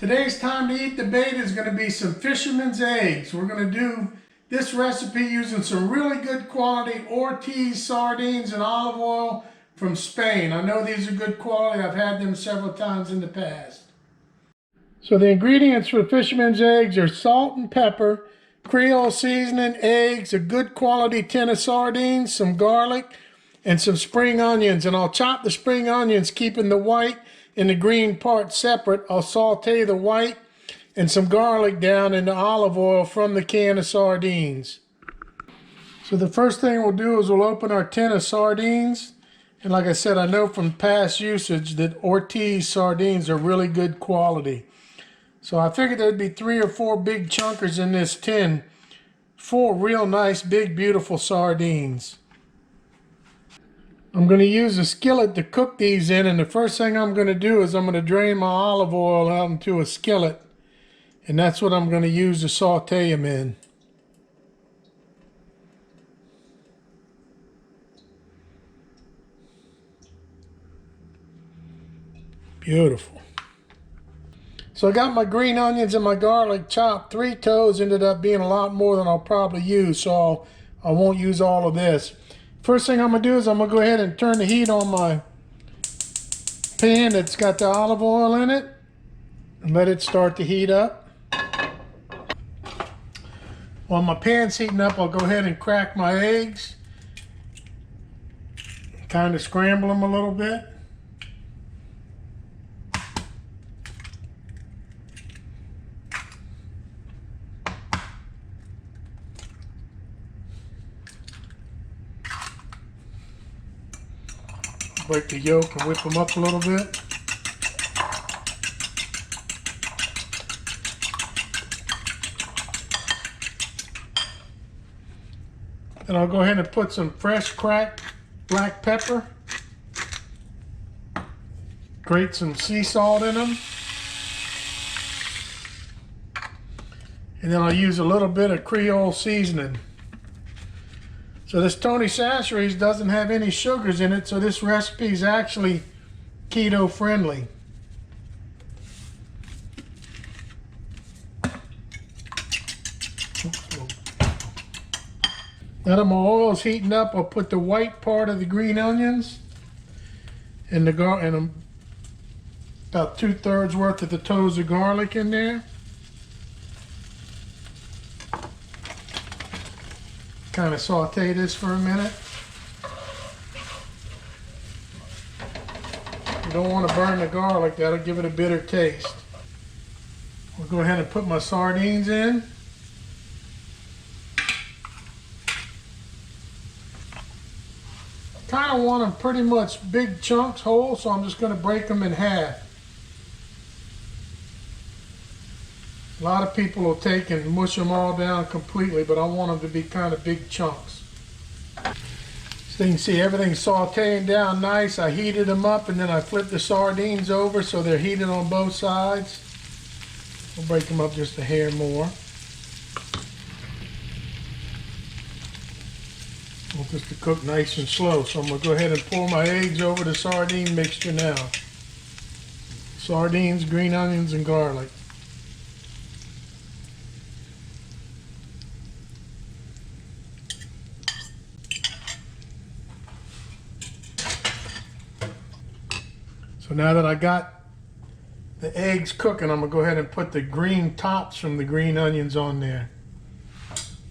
Today's time to eat the bait is going to be some Fisherman's eggs. We're going to do this recipe using some really good quality Ortiz sardines and olive oil from Spain. I know these are good quality. I've had them several times in the past. So the ingredients for Fisherman's eggs are salt and pepper, Creole seasoning, eggs, a good quality tin of sardines, some garlic, and some spring onions. And I'll chop the spring onions, keeping the white and the green part separate. I'll saute the white and some garlic down in the olive oil from the can of sardines. So the first thing we'll do is we'll open our tin of sardines. And like I said, I know from past usage that Ortiz sardines are really good quality. So I figured there'd be 3 or 4 big chunkers in this tin. 4 real nice, big, beautiful sardines. I'm going to use a skillet to cook these in, and the first thing I'm going to do is I'm going to drain my olive oil out into a skillet, and that's what I'm going to use to saute them in. Beautiful. So I got my green onions and my garlic chopped. 3 toes ended up being a lot more than I'll probably use, so I won't use all of this. First thing I'm going to do is I'm going to go ahead and turn the heat on my pan that's got the olive oil in it and let it start to heat up. While my pan's heating up, I'll go ahead and crack my eggs. Kind of scramble them a little bit. Break the yolk and whip them up a little bit. Then I'll go ahead and put some fresh cracked black pepper. Grate some sea salt in them. And then I'll use a little bit of Creole seasoning. So this Tony Chachere's doesn't have any sugars in it, so this recipe is actually keto friendly. Now that my oil's heating up, I'll put the white part of the green onions and about 2/3 worth of the toes of garlic in there. Kind of saute this for a minute. You don't want to burn the garlic, that'll give it a bitter taste. I'll go ahead and put my sardines in. Kind of want them pretty much big chunks whole, so I'm just going to break them in half. A lot of people will take and mush them all down completely, but I want them to be kind of big chunks. So you can see everything's sauteing down nice. I heated them up and then I flipped the sardines over so they're heated on both sides. We'll break them up just a hair more. Want this to cook nice and slow, so I'm going to go ahead and pour my eggs over the sardine mixture now. Sardines, green onions, and garlic. So now that I got the eggs cooking, I'm going to go ahead and put the green tops from the green onions on there.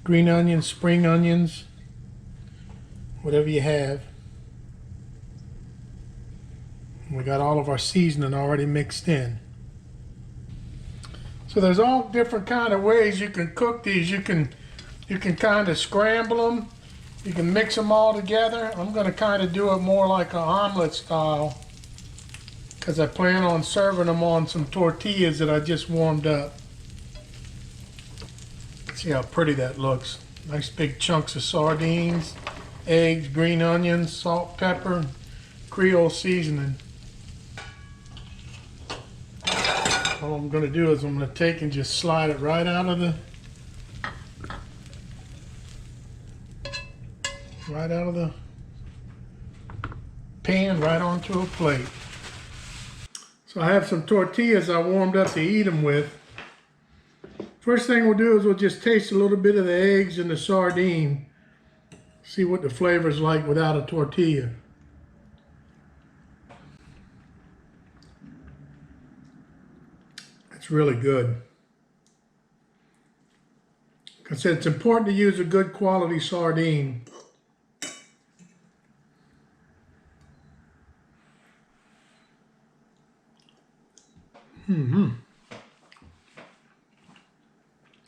Green onions, spring onions, whatever you have. And we got all of our seasoning already mixed in. So there's all different kind of ways you can cook these. You can kind of scramble them. You can mix them all together. I'm going to kind of do it more like an omelet style, because I plan on serving them on some tortillas that I just warmed up. See how pretty that looks. Nice big chunks of sardines, eggs, green onions, salt, pepper, Creole seasoning. All I'm going to do is I'm going to take and just slide it right out of the pan right onto a plate. So I have some tortillas I warmed up to eat them with. First thing we'll do is we'll just taste a little bit of the eggs and the sardine. See what the flavor's like without a tortilla. It's really good. Like I said, it's important to use a good quality sardine.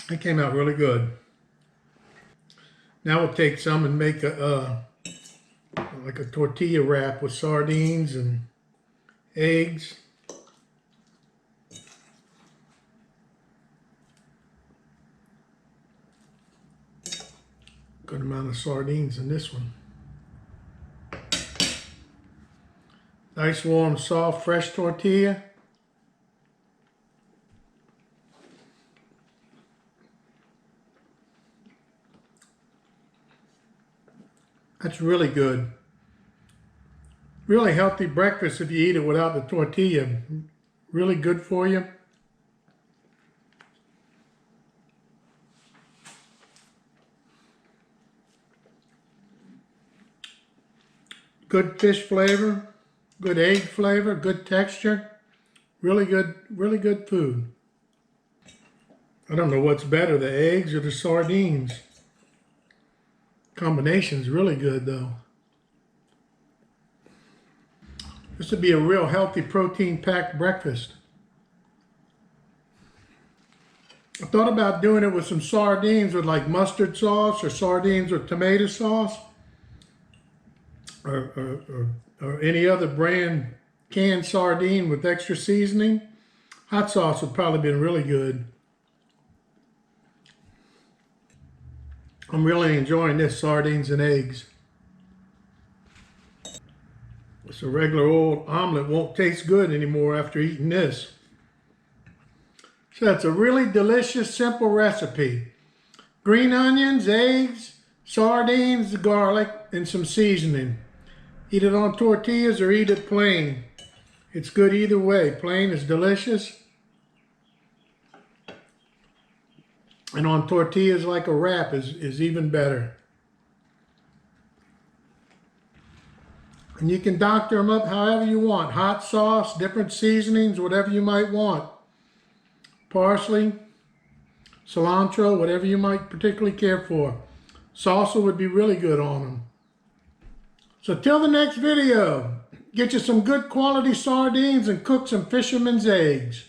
That came out really good. Now we'll take some and make like a tortilla wrap with sardines and eggs. Good amount of sardines in this one. Nice, warm, soft, fresh tortilla. That's really good. Really healthy breakfast if you eat it without the tortilla. Really good for you. Good fish flavor, good egg flavor, good texture. Really good food. I don't know what's better, the eggs or the sardines. Combination's really good though. This would be a real healthy protein-packed breakfast. I thought about doing it with some sardines with like mustard sauce or sardines with tomato sauce or any other brand canned sardine with extra seasoning. Hot sauce would probably been really good. I'm really enjoying this sardines and eggs. So regular old omelet won't taste good anymore after eating this. So that's a really delicious, simple recipe. Green onions, eggs, sardines, garlic, and some seasoning. Eat it on tortillas or eat it plain. It's good either way. Plain is delicious. And on tortillas like a wrap is even better. And you can doctor them up however you want. Hot sauce, different seasonings, whatever you might want. Parsley, cilantro, whatever you might particularly care for. Salsa would be really good on them. So till the next video, get you some good quality sardines and cook some fisherman's eggs.